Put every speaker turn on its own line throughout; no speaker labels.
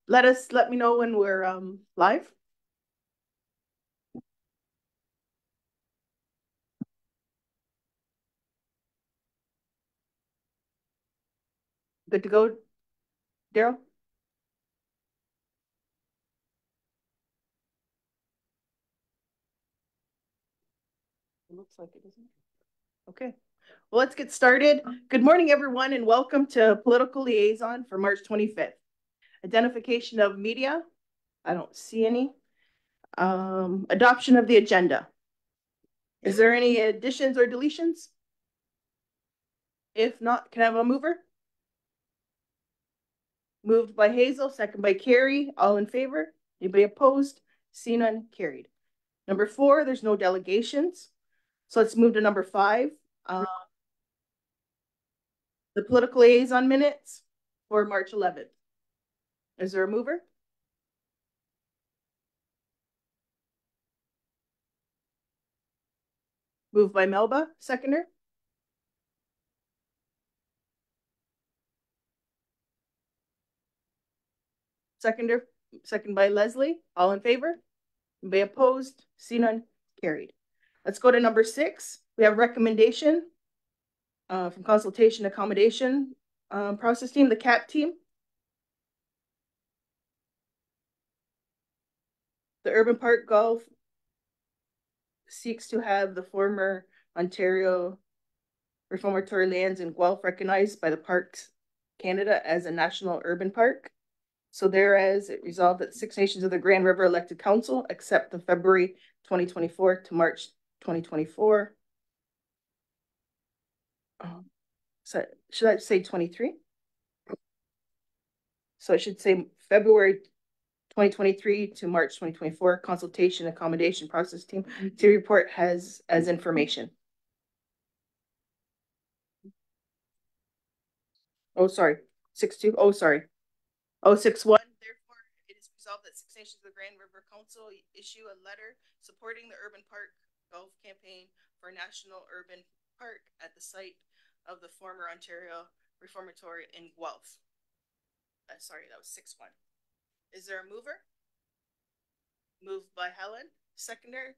Let me know when we're live. Good to go, Daryl? It looks like it isn't. Okay. Well, let's get started. Good morning, everyone, and welcome to Political Liaison for March 25th. Identification of media. I don't see any. Adoption of the agenda. Is there any additions or deletions? If not, can I have a mover? Moved by Hazel, second by Carrie. All in favor? Anybody opposed? See none, carried. Number 4, there's no delegations. So let's move to number 5. The political liaison minutes for March 11th. Is there a mover? Moved by Melba, seconder. Second by Leslie. All in favor? Anybody opposed? See none, carried. Let's go to number 6. We have recommendation from consultation accommodation process team, the CAP team. The Urban Park Golf seeks to have the former Ontario Reformatory lands in Guelph recognized by the Parks Canada as a national urban park. So thereas it resolved that 6 Nations of the Grand River elected council accept the February 2024 to March 2024. So should I say 23? So I should say February 2023 to March 2024 consultation accommodation process team to report has as information. Oh, sorry. 6-2. Oh, sorry. 061. Therefore, it is resolved that 6 Nations of the Grand River Council issue a letter supporting the Urban Park Golf campaign for National Urban Park at the site of the former Ontario Reformatory in Guelph. Sorry, that was 6-1. Is there a mover? Moved by Helen. Seconder,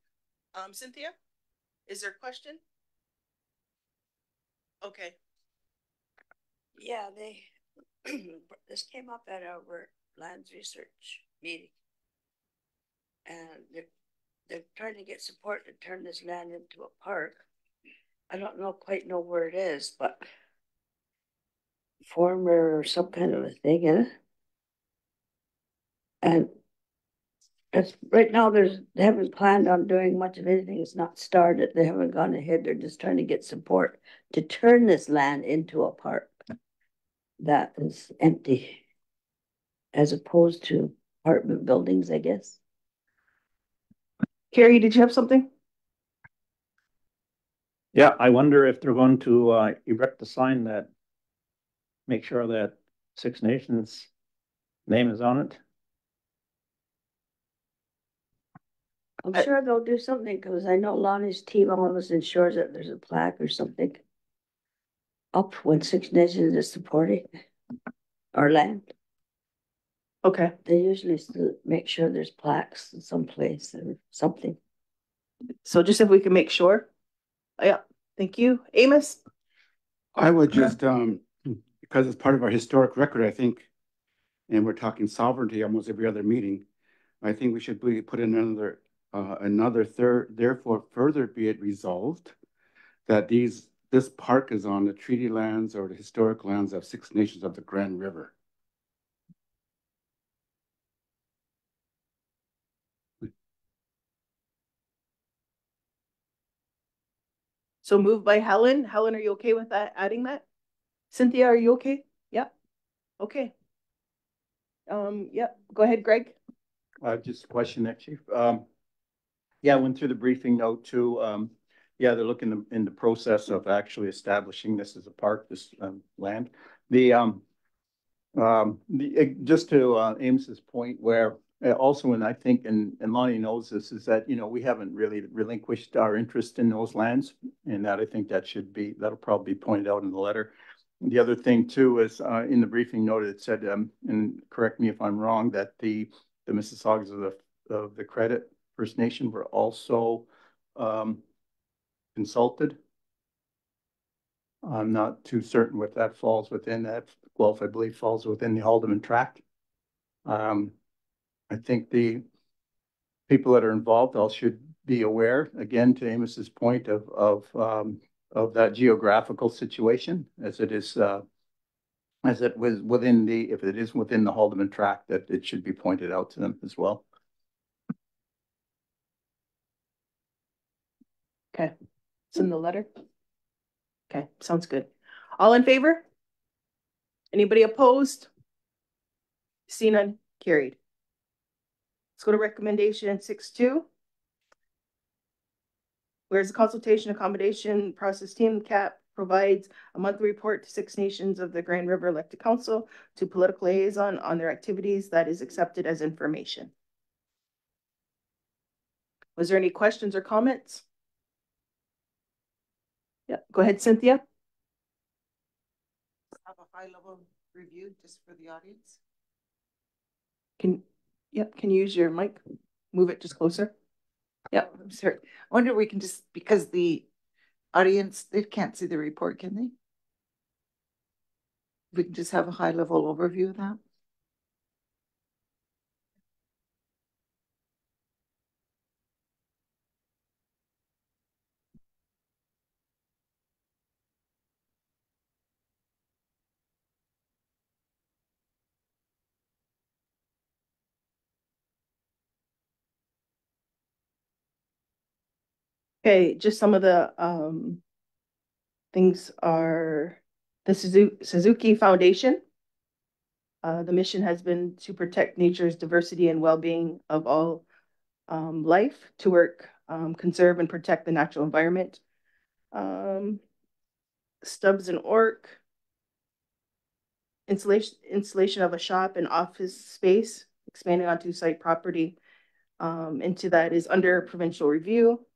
Cynthia? Is there a question? Okay.
Yeah, this came up at our lands research meeting, and they're trying to get support to turn this land into a park. I don't quite know where it is, but former or some kind of a thing in it. And it's right now they haven't planned on doing much of anything. It's not started. They haven't gone ahead. They're just trying to get support to turn this land into a park that is empty, as opposed to apartment buildings, I guess.
Carrie, did you have something?
Yeah, I wonder if they're going to erect a sign that make sure that 6 Nations name is on it.
I'm sure they'll do something, because I know Lonnie's team always ensures that there's a plaque or something up when 6 Nations is supporting our land.
Okay.
They usually make sure there's plaques in some place or something.
So just if we can make sure. Yeah, thank you. Amos?
I would just, because it's part of our historic record, I think, and we're talking sovereignty almost every other meeting, I think we should put in another third, therefore further be it resolved that this park is on the treaty lands or the historic lands of 6 Nations of the Grand River.
So moved by Helen. Helen, are you okay with that? Adding that? Cynthia, are you okay? Yeah. Okay. Yeah. Go ahead, Greg.
Just a question there, Chief. Yeah, I went through the briefing note too. Yeah, they're looking in the process of actually establishing this as a park, this land. Just to Amos's point, where also, and I think, and Lonnie knows this, is that we haven't really relinquished our interest in those lands, and that I think that'll probably be pointed out in the letter. The other thing too is in the briefing note, it said, and correct me if I'm wrong, that the Mississaugas of the Credit First Nation were also consulted. I'm not too certain what that falls within. That Guelph, I believe, falls within the Haldeman Tract. I think the people that are involved all should be aware, again, to Amos's point of that geographical situation, as it is, as it was within the, if it is within the Haldeman Tract, that it should be pointed out to them as well.
Okay, it's in the letter. Okay, sounds good. All in favor? Anybody opposed? See none, carried. Let's go to recommendation 6.2. Whereas the consultation accommodation process team CAP provides a monthly report to Six Nations of the Grand River Elected Council to political liaison on their activities that is accepted as information. Was there any questions or comments? Yeah, go ahead, Cynthia.
Have a high level review just for the audience.
Can you use your mic? Move it just closer.
Yeah, I'm sorry. I wonder if we can just, because the audience, they can't see the report, can they? We can just have a high level overview of that.
Okay, just some of the things are the Suzuki Foundation. The mission has been to protect nature's diversity and well-being of all life, to work, conserve and protect the natural environment. Stubbs and Orc, installation of a shop and office space, expanding onto site property. Into that is under provincial review.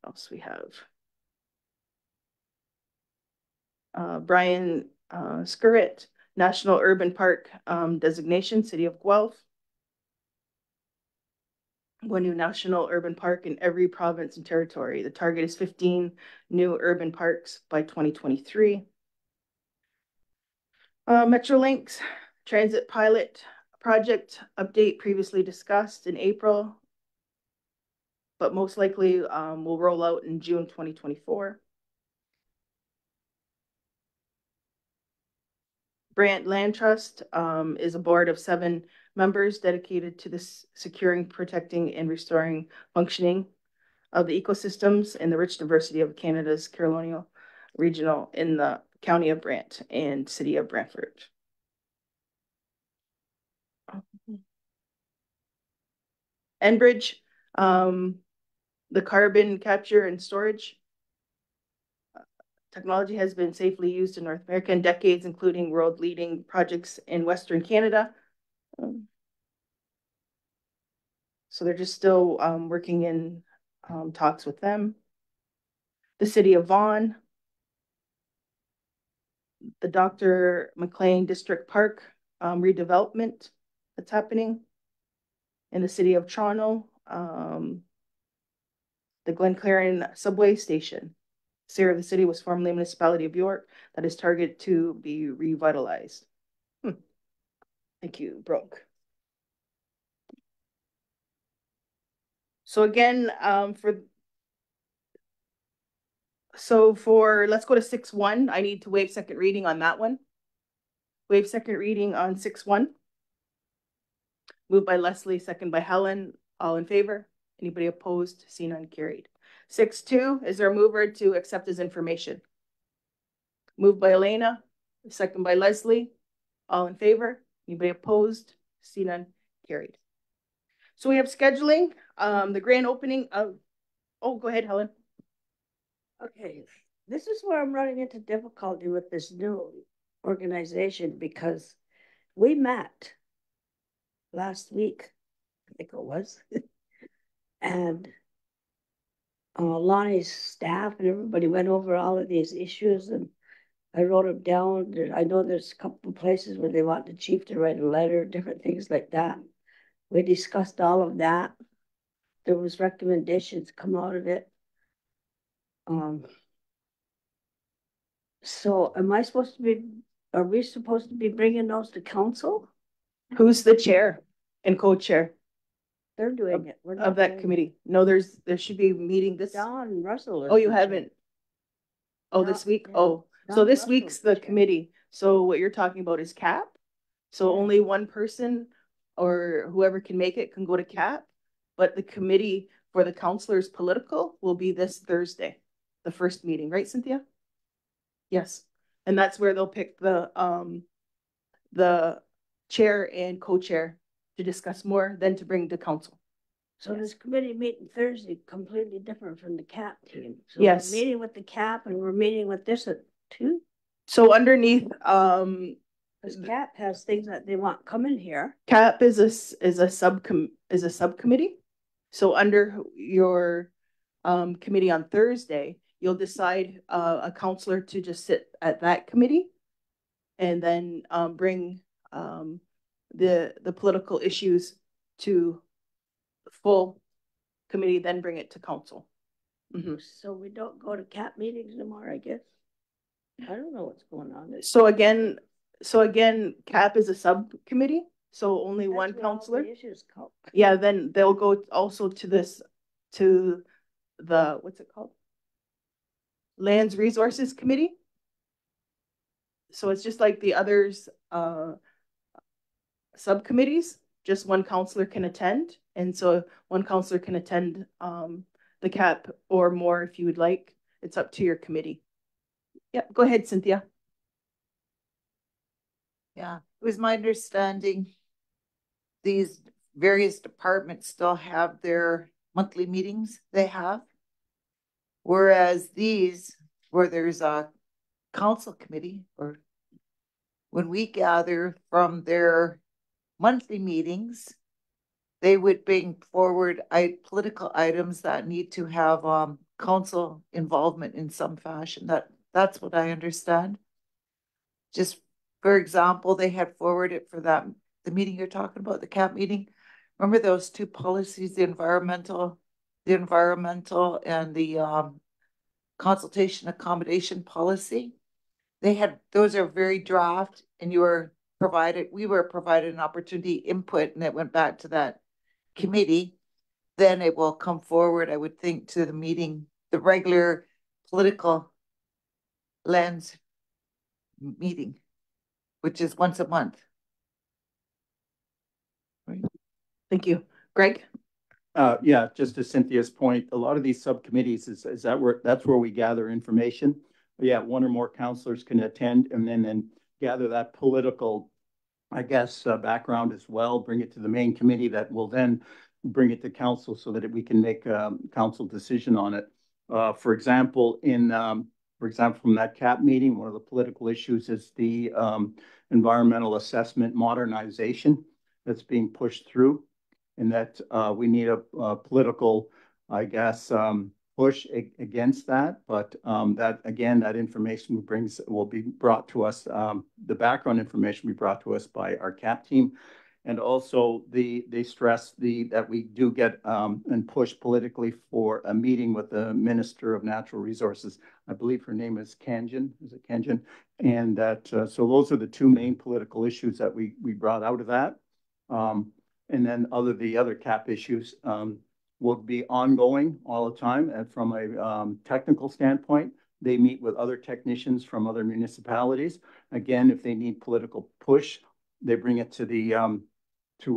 What else we have? Brian SNGREC, National Urban Park designation, City of Guelph. One new national urban park in every province and territory. The target is 15 new urban parks by 2023. Metrolinx transit pilot project update previously discussed in April, but most likely will roll out in June 2024. Brant Land Trust is a board of 7 members dedicated to this securing, protecting, and restoring functioning of the ecosystems and the rich diversity of Canada's colonial regional in the County of Brant and City of Brantford. Enbridge, the carbon capture and storage technology has been safely used in North America in decades, including world-leading projects in Western Canada. So they're just still working in talks with them. The City of Vaughan, the Dr. McLean District Park redevelopment that's happening in the City of Toronto, the Glenclaren subway station. Sarah, the city was formerly a municipality of York that is targeted to be revitalized. Thank you, Brooke. So again, let's go to 6.1. I need to waive second reading on that one. Waive second reading on 6.1. Moved by Leslie, second by Helen. All in favor? Anybody opposed? Seen none, carried. 6.2, is there a mover to accept as information? Moved by Elena, second by Leslie. All in favor? Anybody opposed? Seen none, carried. So we have scheduling, the grand opening of, oh, go ahead, Helen.
Okay, this is where I'm running into difficulty with this new organization, because we met last week, I think it was, and Lonnie's staff and everybody went over all of these issues, and I wrote them down. I know there's a couple of places where they want the chief to write a letter, different things like that. We discussed all of that. There was recommendations come out of it. So are we supposed to be bringing those to council?
Who's the chair and co-chair
They're doing it. We're not
of that
doing it.
committee? No, there should be a meeting this.
Don Russell.
Oh, you haven't? Oh, this week?
yeah.
Oh, so
Don
this
Russell's
week's
the
the
chair.
committee. So what you're talking about is CAP. So
Yeah.
only one person or whoever can make it can go to CAP. But the committee for the counselors political will be this Thursday, the first meeting, right, Cynthia? Yes. And that's where they'll pick the chair and co-chair to discuss more than to bring to council.
So
Yes.
this committee meeting Thursday, completely different from the CAP team. So
Yes.
we're meeting with the CAP and we're meeting with this at 2.
So underneath,
Because CAP has things that they want coming here.
CAP is a subcommittee. So under your committee on Thursday, you'll decide a counselor to just sit at that committee, and then bring the political issues to the full committee, then bring it to council. Mm-hmm.
So we don't go to CAP meetings anymore, I guess. I don't know what's going on.
So again, CAP is a subcommittee, so only
That's
one
where all
counselor.
the issues come.
Yeah, then they'll go also to the what's it called? Lands Resources Committee. So it's just like the others subcommittees, just one counselor can attend. And so one counselor can attend the CAP or more if you would like. It's up to your committee. Yeah, go ahead, Cynthia.
Yeah, it was my understanding these various departments still have their monthly meetings they have. Whereas these, where there's a council committee, or when we gather from their monthly meetings, they would bring forward political items that need to have council involvement in some fashion. That's what I understand. Just for example, they had forwarded for the meeting you're talking about, the CAP meeting. Remember those 2 policies, the environmental and the consultation accommodation policy? Those are very draft, and we were provided an opportunity input, and it went back to that committee. Then it will come forward, I would think, to the meeting, the regular political lands meeting, which is once a month. Right.
Thank you. Greg?
Yeah, just to Cynthia's point, a lot of these subcommittees that's where we gather information. Yeah, one or more counselors can attend and then gather that political, I guess, background as well, bring it to the main committee that will then bring it to council so that we can make a council decision on it. For example, from that CAP meeting, one of the political issues is the environmental assessment modernization that's being pushed through, and that we need a political, I guess, push against that. But that, again, that information will be brought to us. The background information will be brought to us by our CAP team. And also they stress that we do get and push politically for a meeting with the Minister of Natural Resources. I believe her name is Kanjan. Is it Kanjan? And that so those are the 2 main political issues that we brought out of that. And then the other CAP issues will be ongoing all the time. And from a technical standpoint, they meet with other technicians from other municipalities. Again, if they need political push, they bring it to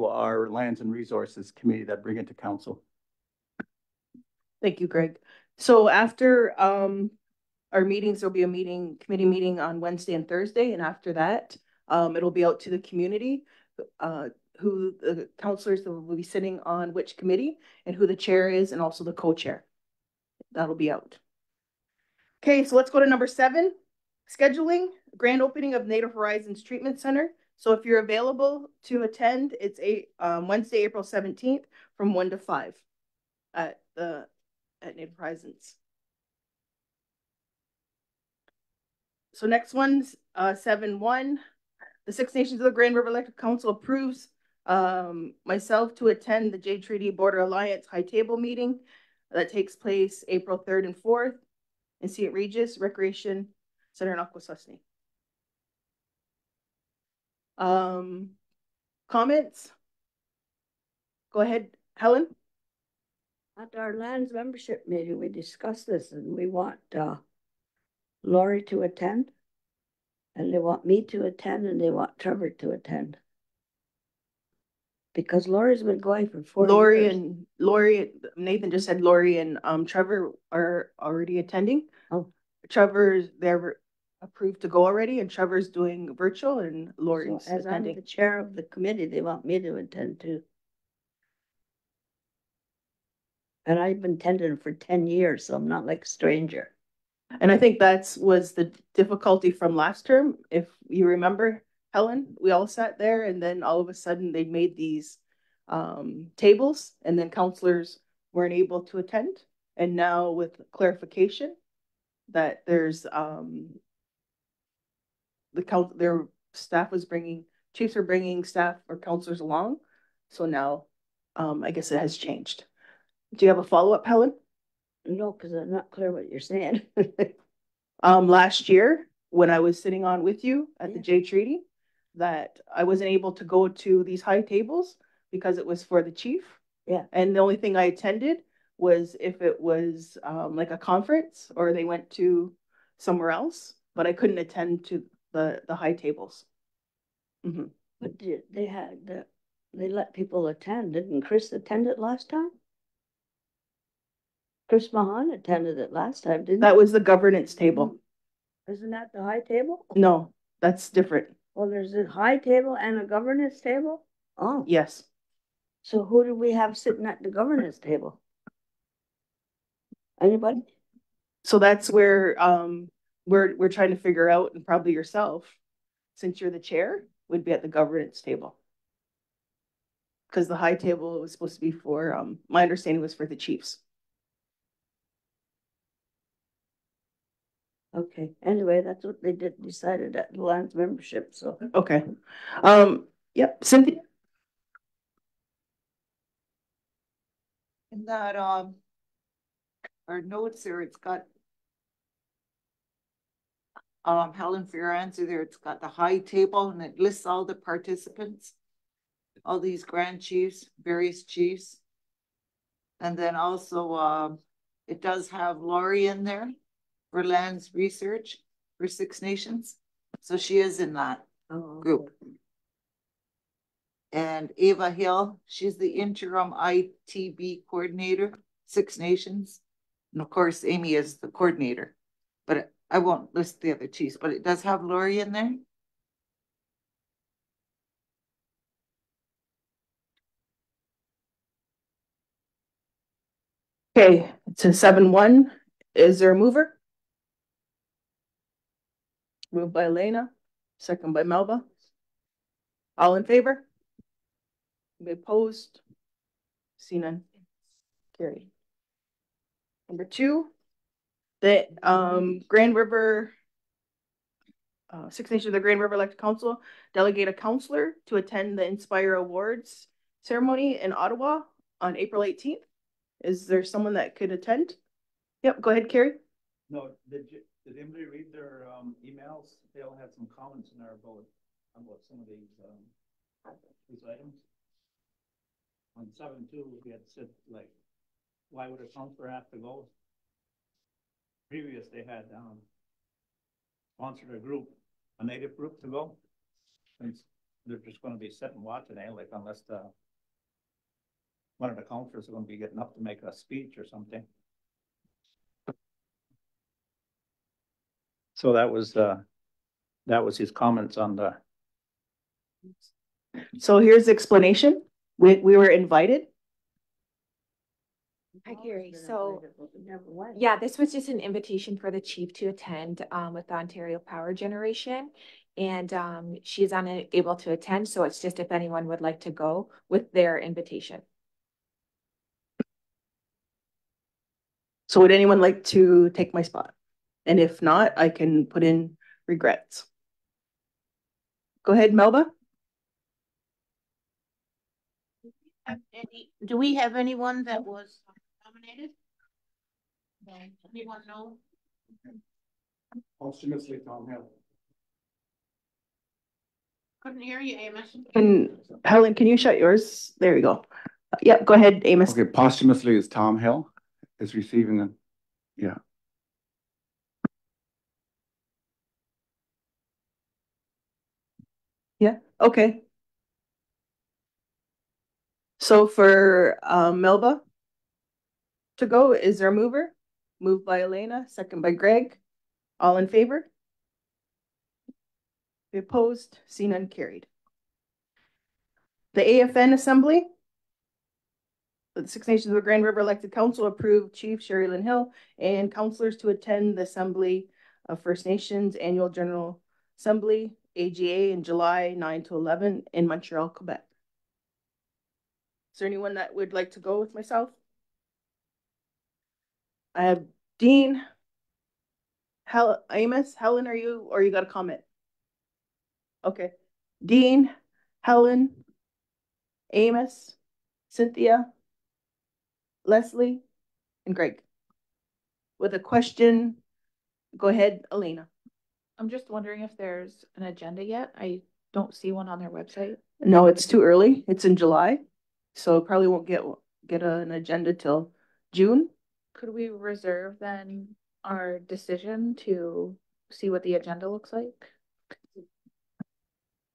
our Lands and Resources Committee that bring it to council.
Thank you, Greg. So after our meetings, there'll be a committee meeting on Wednesday and Thursday. And after that, it'll be out to the community, who the counselors that will be sitting on which committee and who the chair is, and also the co-chair. That'll be out. Okay, so let's go to number 7, scheduling grand opening of Native Horizons Treatment Center. So if you're available to attend, it's Wednesday, April 17th from 1 to 5 at Native Horizons. So next one's 7-1. The Six Nations of the Grand River Electric Council approves myself to attend the Jade Treaty Border Alliance High Table meeting that takes place April 3rd and 4th in St. Regis Recreation Center in Akwesasne. Comments? Go ahead, Helen.
At our lands membership meeting, we discussed this and we want Lori to attend. And they want me to attend and they want Trevor to attend. Because Lori's been going for 4 years.
Lori, Nathan just said Lori and Trevor are already attending.
Oh.
They're approved to go already, and Trevor's doing virtual and Lori's
so as
attending.
I'm the chair of the committee, they want me to attend too. And I've been attending for 10 years, so I'm not like a stranger.
And I think was the difficulty from last term. If you remember, Helen, we all sat there and then all of a sudden they made these tables and then counselors weren't able to attend. And now with clarification that there's their staff was chiefs are bringing staff or counselors along. So now I guess it has changed. Do you have a follow-up, Helen?
No, because I'm not clear what you're saying.
Last year, when I was sitting on with you at the J Treaty, that I wasn't able to go to these high tables because it was for the chief.
Yeah.
And the only thing I attended was if it was like a conference or they went to somewhere else, but I couldn't attend to the high tables. Mm-hmm.
But they let people attend. Didn't Chris attend it last time? Chris Mahan attended it last time, didn't
That was the governance table.
Isn't that the high table?
No, that's different.
Well, there's a high table and a governance table? Oh.
Yes.
So who do we have sitting at the governance table? Anybody?
So that's where we're trying to figure out, and probably yourself, since you're the chair, would be at the governance table. Because the high table was supposed to be for, my understanding was for the chiefs.
Okay. Anyway, that's what they decided at the lands membership. So
okay. Yep. Cynthia.
In that our notes there, it's got Helen, for your answer there, it's got the high table and it lists all the participants, all these grand chiefs, various chiefs. And then also it does have Lori in there for lands research for Six Nations. So she is in that group. And Ava Hill, she's the interim ITB coordinator, Six Nations. And of course, Amy is the coordinator, but I won't list the other chiefs, but it does have Lori in there.
Okay, it's a 7-1. Is there a mover? Moved by Elena, second by Melba. All in favor? Be opposed? See none. Carried. Number 2, the Grand River Six Nations of the Grand River Elected Council delegate a counselor to attend the Inspire Awards ceremony in Ottawa on April 18th. Is there someone that could attend? Yep, go ahead, Carrie.
No, did anybody read their emails? They all had some comments in there about some of these items. On 7.2, we had said, like, why would a counselor have to go? Previous, they had sponsored a native group to go. And they're just going to be sitting watching, like, unless one of the counselors are going to be getting up to make a speech or something. So that was his comments on the.
So here's the explanation. We were invited.
Hi, Carrie. So, yeah, this was just an invitation for the chief to attend with Ontario Power Generation. And she is unable to attend. So it's just if anyone would like to go with their invitation.
So would anyone like to take my spot? And if not, I can put in regrets. Go ahead, Melba.
Do we have anyone that was nominated? Anyone know?
Posthumously, Tom Hill.
Couldn't hear you, Amos.
And Helen, can you shut yours? There you go. Yep, go ahead, Amos.
Okay, posthumously is Tom Hill is receiving a, yeah.
Yeah, okay. So for Melba to go, is there a mover? Moved by Elena, second by Greg. All in favor? Opposed? Seen and carried. The AFN Assembly. The Six Nations of the Grand River Elected Council approved Chief Sherry Lynn Hill and councillors to attend the Assembly of First Nations Annual General Assembly, AGA, in July 9 to 11 in Montreal, Quebec. Is there anyone that would like to go with myself? I have Dean, Amos, Helen, are you, or you got a comment? Okay. Dean, Helen, Amos, Cynthia, Leslie, and Greg. With a question, go ahead, Elena.
I'm just wondering if there's an agenda yet. I don't see one on their website.
No, it's too early. It's in July, so probably won't get an agenda till June.
Could we reserve then our decision to see what the agenda looks like?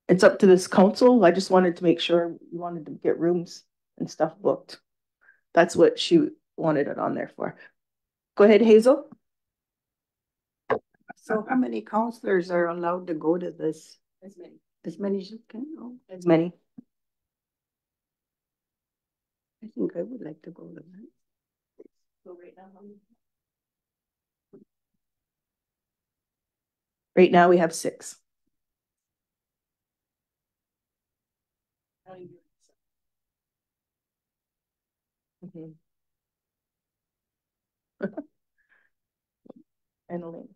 It's up to this council. I just wanted to make sure you wanted to get rooms and stuff booked. That's what she wanted it on there for. Go ahead, Hazel.
So how many counselors are allowed to go to this?
As many.
As many as you can? Oh,
As many.
I think I would like to go to that.
So right now we have 6. Mm-hmm. And Elaine.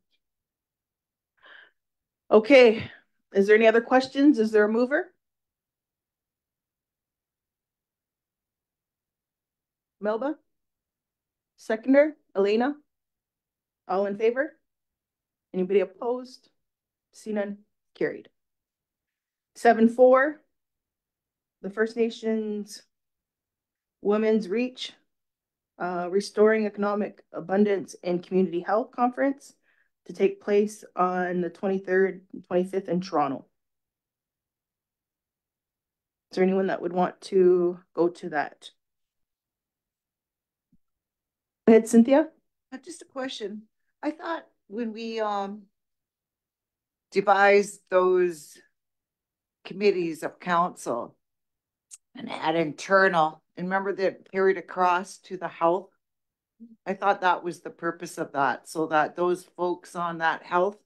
Okay, is there any other questions? Is there a mover? Melba? Seconder? Elena? All in favor? Anybody opposed? See none, carried. 7-4, the First Nations Women's Reach, Restoring Economic Abundance and Community Health Conference to take place on the 23rd and 25th in Toronto. Is there anyone that would want to go to that? Go ahead, Cynthia.
Just a question. I thought when we devised those committees of council and had internal, and remember that carried across to the health. I thought that was the purpose of that, so that those folks on that health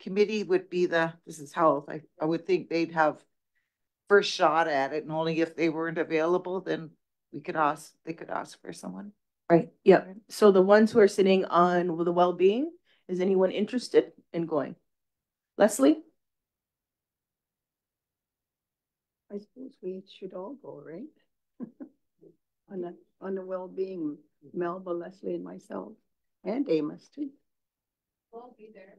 committee would be this is health. I would think they'd have first shot at it, and only if they weren't available, then they could ask for someone.
Right. Yeah. So the ones who are sitting on the well-being, is anyone interested in going? Leslie?
I suppose we should all go, right? on the well-being, Melba, Leslie, and myself, and Amos too.
We'll be there.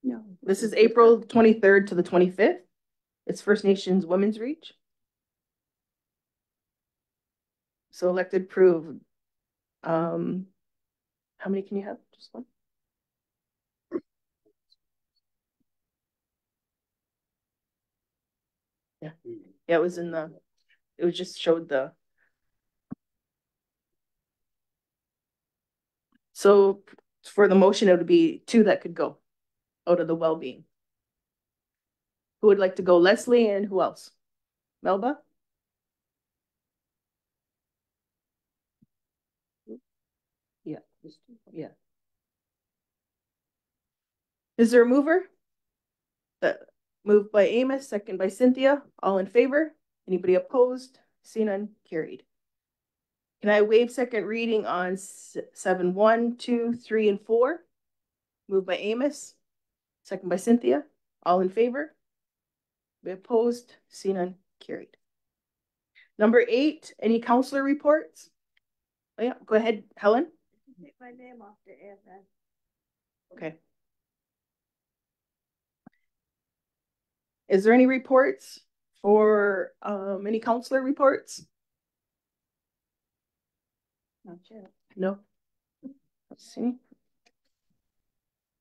No.
This is April 23rd to the 25th. It's First Nations Women's Reach. So elected approved. How many can you have? Just one? Yeah. Yeah, it was just showed the. So for the motion, it would be 2 that could go out of the well-being. Who would like to go? Leslie, and who else? Melba? Yeah. Yeah. Is there a mover? Moved by Amos, second by Cynthia. All in favor? Anybody opposed? See none, carried. Can I waive second reading on 7-1, 2, 3, and 4? Moved by Amos, second by Cynthia. All in favor? Be opposed? Seen none, carried. Number 8, any counselor reports? Oh, yeah, go ahead, Helen.
Take my name off the AFN.
Okay. Is there any reports for any counselor reports?
Not yet.
No. Let's see.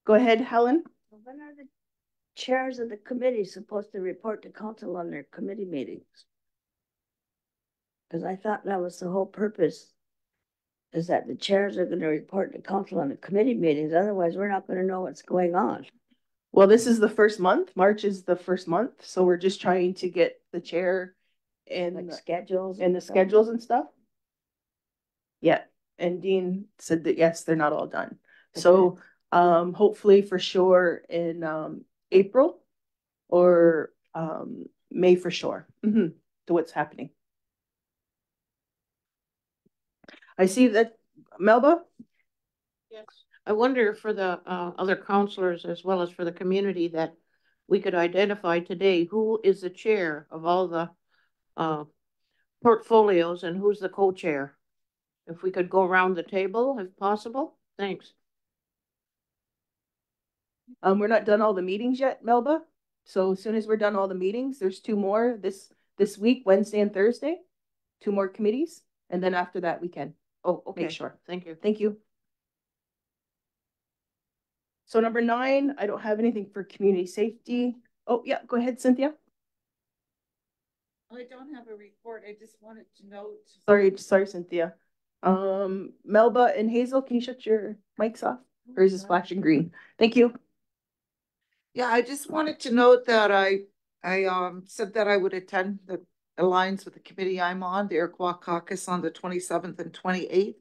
Go ahead, Helen.
When are the chairs of the committee supposed to report to council on their committee meetings? Because I thought that was the whole purpose, is that the chairs are going to report to council on the committee meetings. Otherwise, we're not going to know what's going on.
Well, this is the first month. March is the first month. So we're just trying to get the chair and
Like schedules
and the schedules and stuff. Yeah. And Dean said that, yes, they're not all done. Okay. So hopefully for sure in April or May for sure to what's happening. I see that, Melba?
Yes. I wonder for the other counselors as well as for the community that we could identify today who is the chair of all the portfolios and who's the co-chair. If we could go around the table if possible. Thanks.
We're not done all the meetings yet, Melba. So as soon as we're done all the meetings, there's 2 more this week, Wednesday and Thursday, 2 more committees. And then after that we can
okay.
Make sure.
Thank you.
Thank you. So number 9, I don't have anything for community safety. Oh yeah, go ahead, Cynthia.
I don't have a report. I just wanted to note.
Sorry, Cynthia. Melba and Hazel, can you shut your mics off? Or is this flashing green? Thank you.
Yeah, I just wanted to note that I said that I would attend the Alliance with the committee I'm on, the Iroquois Caucus, on the 27th and 28th,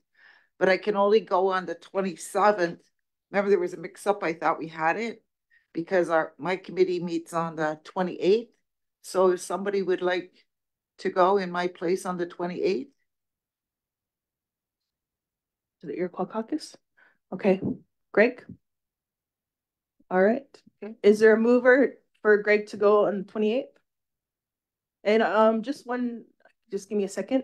but I can only go on the 27th. Remember, there was a mix-up. I thought we had it because my committee meets on the 28th. So if somebody would like to go in my place on the 28th.
To the Iroquois Caucus? Okay. Greg? All right. Okay. Is there a mover for Greg to go on the 28th? And just give me a second.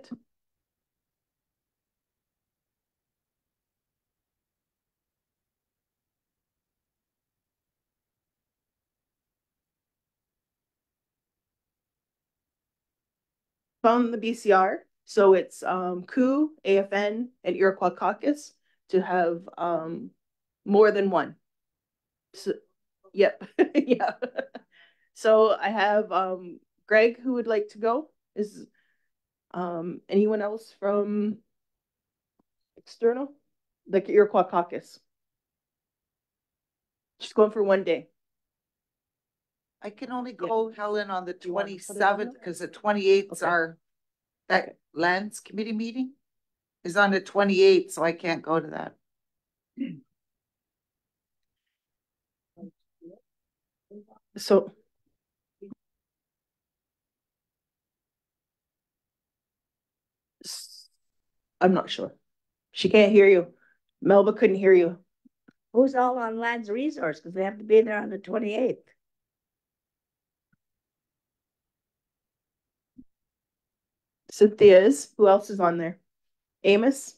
Found the BCR. So it's COO, AFN, and Iroquois Caucus to have more than one. So, yep. Yeah. So I have Greg who would like to go. Is anyone else from external? Like Iroquois Caucus. Just going for 1 day.
I can only go, Helen, on the 27th because the 28th are that lands committee meeting is on the 28th, so I can't go to that.
So I'm not sure. She can't hear you. Melba couldn't hear you.
Who's all on Lands Resource? Because we have to be there on the 28th.
Cynthia is. Who else is on there? Amos,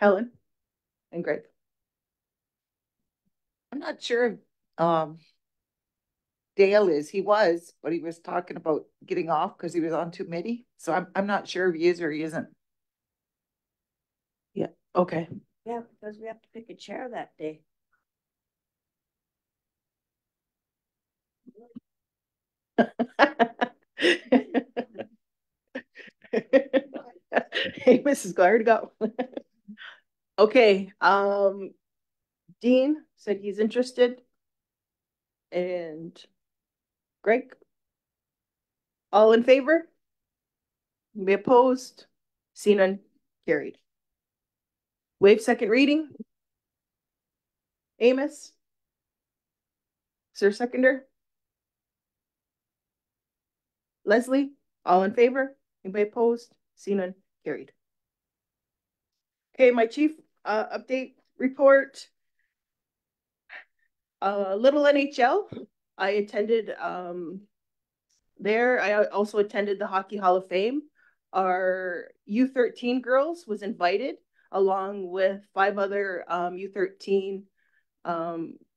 Helen, and Greg.
I'm not sure Dale is. He was, but he was talking about getting off because he was on too many. So I'm not sure if he is or he isn't.
Yeah. Okay.
Yeah, because we have to pick a chair that day.
Hey, Mrs. Glard, go. Okay. Dean said he's interested. And Greg? All in favor? Be opposed? Seen and carried. Waive second reading. Amos? Is there a seconder? Leslie? All in favor? Anybody opposed? Seen none, carried. Okay, my chief update report. Little NHL, I attended there. I also attended the Hockey Hall of Fame. Our U13 girls was invited along with 5 other U13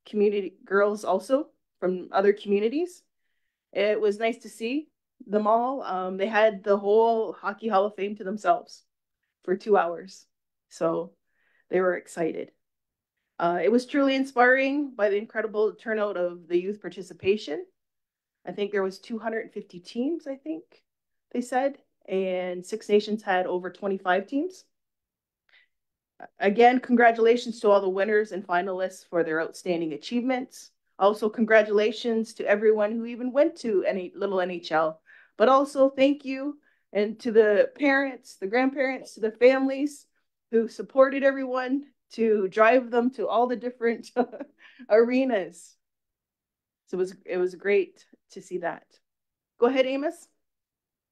community girls also from other communities. It was nice to see them all. They had the whole Hockey Hall of Fame to themselves for 2 hours. So they were excited. It was truly inspiring by the incredible turnout of the youth participation. I think there was 250 teams, I think they said, and Six Nations had over 25 teams. Again, congratulations to all the winners and finalists for their outstanding achievements. Also, congratulations to everyone who even went to any little NHL. But also, thank you and to the parents, the grandparents, to the families who supported everyone to drive them to all the different arenas. So it was great to see that. Go ahead, Amos.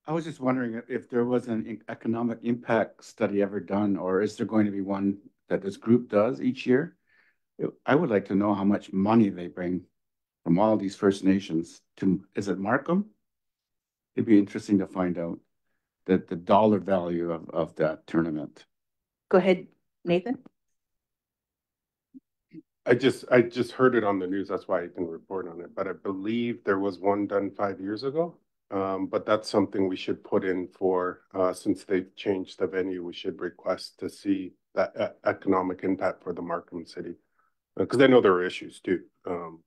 I was just wondering if there was an economic impact study ever done, or is there going to be one that this group does each year? I would like to know how much money they bring from all these First Nations to, is it Markham? It'd be interesting to find out the dollar value of that tournament.
Go ahead, Nathan.
I just heard it on the news. That's why I can report on it. But I believe there was one done 5 years ago. But that's something we should put in for, since they've changed the venue, we should request to see that economic impact for the Markham City. Because I know there are issues too,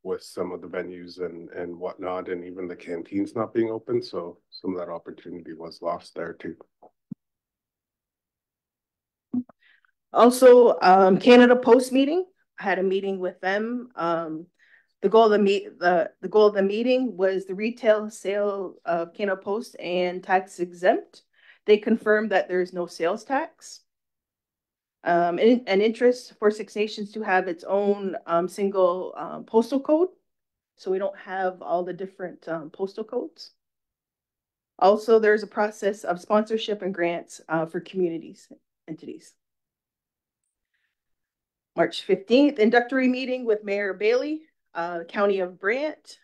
with some of the venues and whatnot, and even the canteens not being open. So some of that opportunity was lost there too.
Also, Canada Post meeting. I had a meeting with them. The goal of the meeting was the retail sale of Canada Post and tax exempt. They confirmed that there is no sales tax. An interest for Six Nations to have its own single postal code, so we don't have all the different postal codes. Also, there's a process of sponsorship and grants for communities, entities. March 15th, inductory meeting with Mayor Bailey, County of Brant.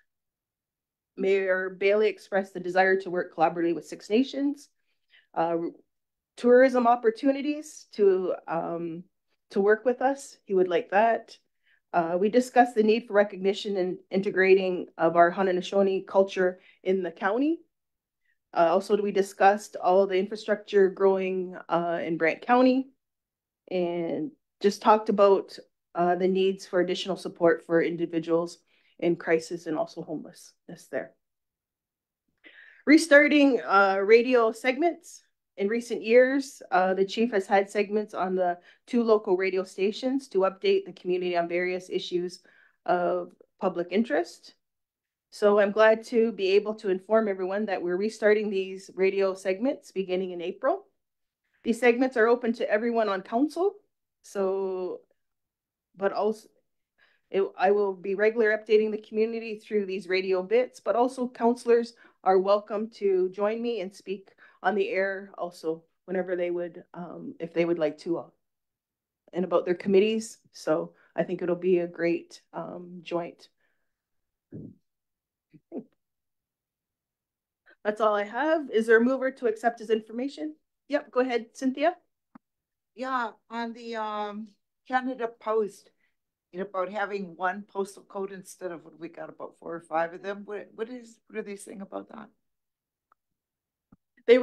Mayor Bailey expressed the desire to work collaboratively with Six Nations, tourism opportunities to work with us. He would like that. We discussed the need for recognition and integrating of our Haudenosaunee culture in the county. Also, we discussed all of the infrastructure growing in Brant County, and just talked about the needs for additional support for individuals in crisis and also homelessness there. Restarting radio segments. In recent years, the chief has had segments on the 2 local radio stations to update the community on various issues of public interest. So I'm glad to be able to inform everyone that we're restarting these radio segments beginning in April. These segments are open to everyone on council. So, but also I will be regularly updating the community through these radio bits, but also councillors are welcome to join me and speak on the air also whenever they would, if they would like to, and about their committees. So I think it'll be a great joint. That's all I have. Is there a mover to accept his information? Yep, go ahead, Cynthia.
Yeah, on the Canada Post, about having one postal code instead of what we got, about 4 or 5 of them. What are they saying about that?
They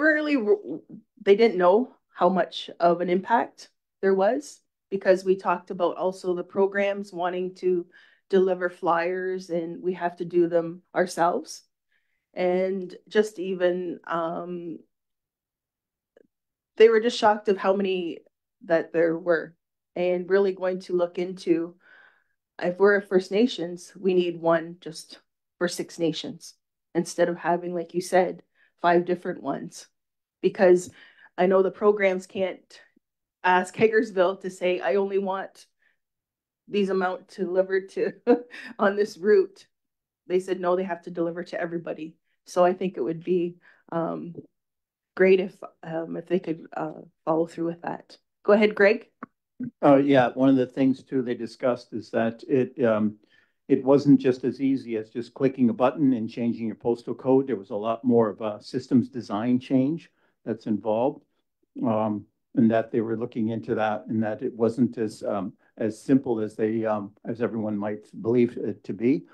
didn't know how much of an impact there was, because we talked about also the programs wanting to deliver flyers and we have to do them ourselves. And just even, they were just shocked of how many that there were, and really going to look into, if we're a First Nations, we need one just for Six Nations instead of having, like you said, 5 different ones. Because I know the programs can't ask Hagersville to say, I only want these amount delivered to on this route. They said, no, they have to deliver to everybody. So I think it would be great if they could follow through with that. Go ahead, Greg.
Yeah, one of the things too they discussed is that it wasn't just as easy as just clicking a button and changing your postal code. There was a lot more of a systems design change that's involved, and that they were looking into that, and that it wasn't as simple as they as everyone might believe it to be.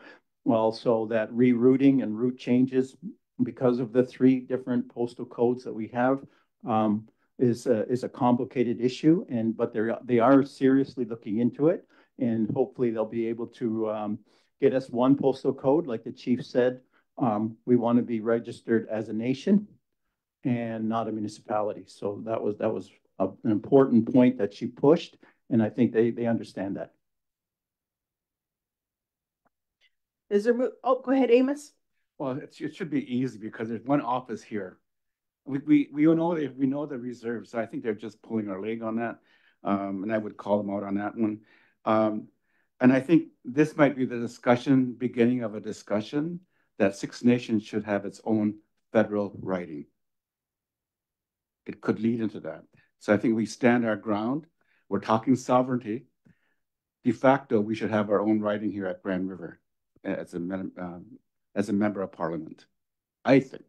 Also, that rerouting and route changes because of the 3 different postal codes that we have. Is a complicated issue, but they are seriously looking into it, and hopefully they'll be able to get us one postal code, like the chief said. We want to be registered as a nation and not a municipality. So that was an important point that she pushed, and I think they understand that.
Is there? Oh, go ahead, Amos.
Well, it should be easy because there's one office here. We know the reserves, so I think they're just pulling our leg on that, and I would call them out on that one. And I think this might be the beginning of a discussion that Six Nations should have its own federal writing. It could lead into that. So I think we stand our ground. We're talking sovereignty. De facto, we should have our own writing here at Grand River as a member of Parliament, I think.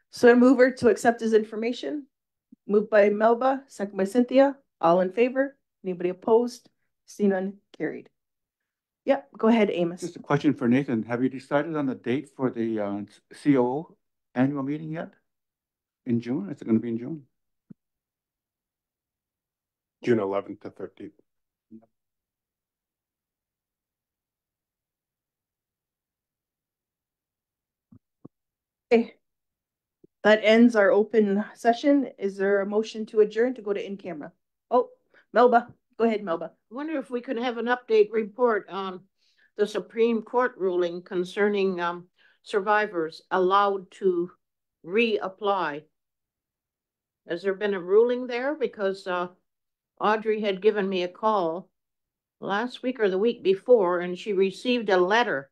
So a mover to accept his information. Moved by Melba, second by Cynthia. All in favor? Anybody opposed? Seen none, carried. Yep, go ahead, Amos.
Just a question for Nathan. Have you decided on the date for the COO annual meeting yet? In June? Is it going to be in June?
June 11th to 13th.
Okay. That ends our open session. Is there a motion to adjourn to go to in camera? Oh, Melba. Go ahead, Melba.
I wonder if we could have an update report on the Supreme Court ruling concerning survivors allowed to reapply. Has there been a ruling there? Because Audrey had given me a call last week or the week before, and she received a letter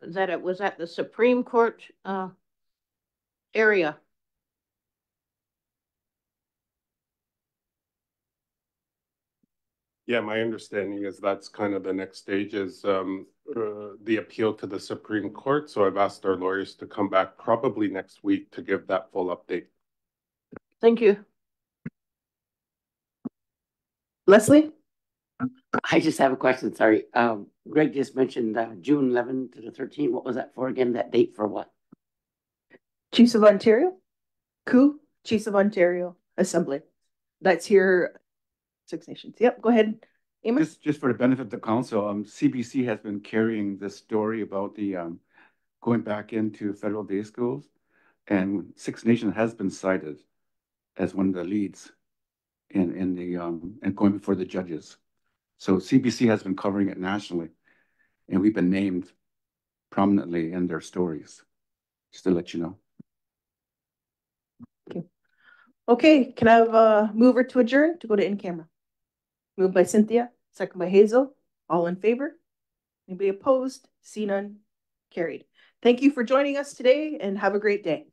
that it was at the Supreme Court area.
Yeah, my understanding is that's kind of the next stage is the appeal to the Supreme Court. So I've asked our lawyers to come back probably next week to give that full update.
Thank you.
Leslie?
I just have a question, sorry. Greg just mentioned June 11th to the 13th. What was that for again? That date for what?
Chiefs of Ontario? COO, Chiefs of Ontario Assembly. That's here, Six Nations. Yep, go ahead, Amos.
Just for the benefit of the council, CBC has been carrying this story about the going back into federal day schools, and Six Nations has been cited as one of the leads in the and going before the judges. So CBC has been covering it nationally, and we've been named prominently in their stories, just to let you know.
Okay, can I have a mover to adjourn to go to in camera? Moved by Cynthia, second by Hazel. All in favor? Anybody opposed? See none, carried. Thank you for joining us today and have a great day.